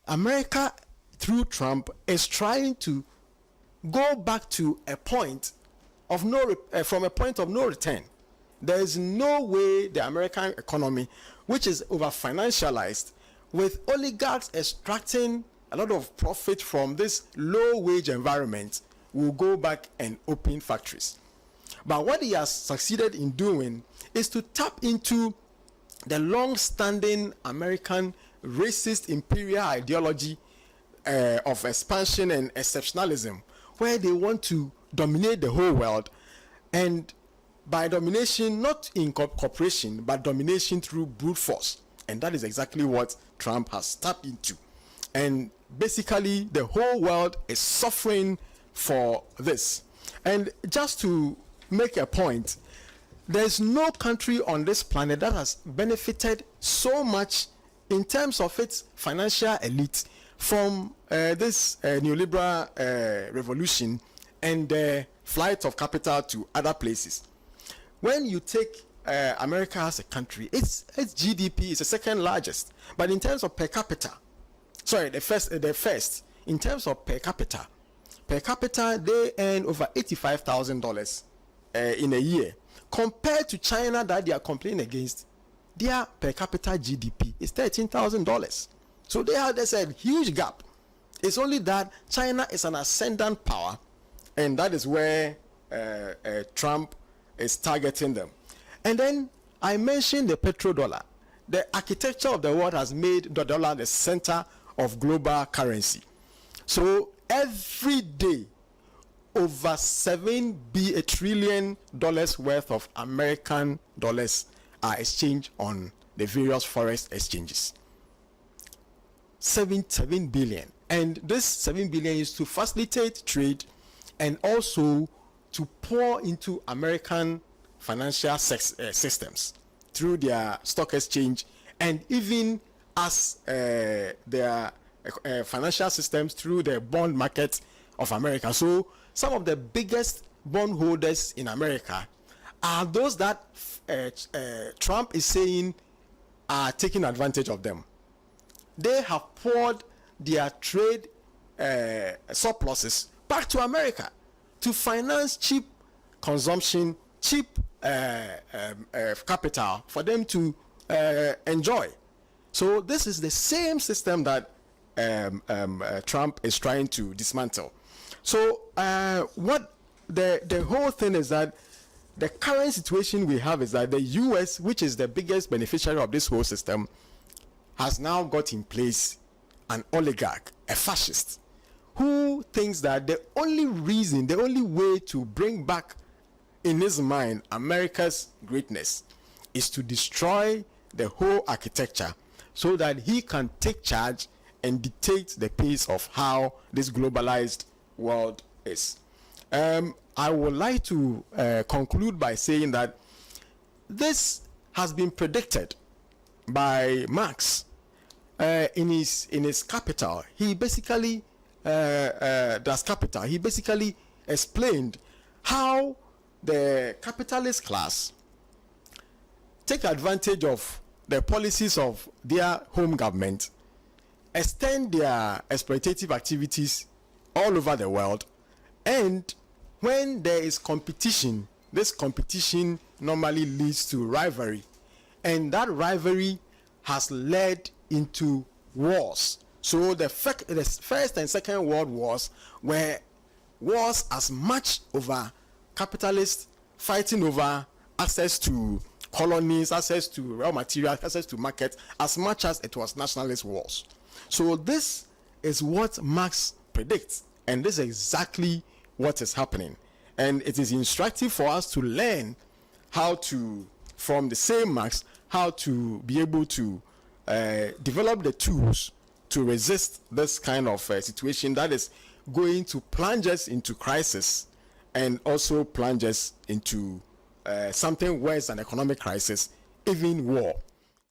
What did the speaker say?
America, through Trump, is trying to go back to a point of from a point of no return. There is no way the American economy, which is over financialized, with oligarchs extracting a lot of profit from this low wage environment, will go back and open factories. But what he has succeeded in doing is to tap into the long-standing American racist imperial ideology of expansion and exceptionalism, where they want to dominate the whole world, and by domination, not in cooperation, but domination through brute force. And that is exactly what Trump has tapped into. And basically, the whole world is suffering for this. And just to make a point, there's no country on this planet that has benefited so much in terms of its financial elite from this neoliberal revolution and the flight of capital to other places. When you take America as a country, its GDP is the second largest, but in terms of per capita, the first in terms of per capita, they earn over $85,000 in a year, compared to China that they are complaining against. Their per capita GDP is $13,000. So there's a huge gap. It's only that China is an ascendant power, and that is where Trump is targeting them. And then I mentioned the petrodollar. The architecture of the world has made the dollar the center of global currency. So every day, over $7 trillion worth of American dollars are exchanged on the various forex exchanges. 7 billion. And this 7 billion is to facilitate trade and also to pour into American financial systems through their stock exchange, and even as their financial systems through the bond market of America. So some of the biggest bond holders in America are those that Trump is saying are taking advantage of them. They have poured their trade surpluses back to America to finance cheap consumption, cheap capital for them to enjoy. So this is the same system that Trump is trying to dismantle. So what the whole thing is that the current situation we have is that the US, which is the biggest beneficiary of this whole system, has now got in place an oligarch, a fascist, who thinks that the only way to bring back in his mind America's greatness is to destroy the whole architecture so that he can take charge and dictate the pace of how this globalized world is. I would like to conclude by saying that this has been predicted by Marx in his Capital. He basically he basically explained how the capitalist class take advantage of the policies of their home government, extend their exploitative activities all over the world, and when there is competition, this competition normally leads to rivalry, and that rivalry has led into wars. So the First and Second World Wars were wars as much over capitalists fighting over access to colonies, access to raw materials, access to markets, as much as it was nationalist wars. So this is what Marx predicts, and this is exactly what is happening. And it is instructive for us to learn how to, from the same Marx, how to be able to develop the tools to resist this kind of situation that is going to plunge us into crisis, and also plunge us into something worse than economic crisis, even war.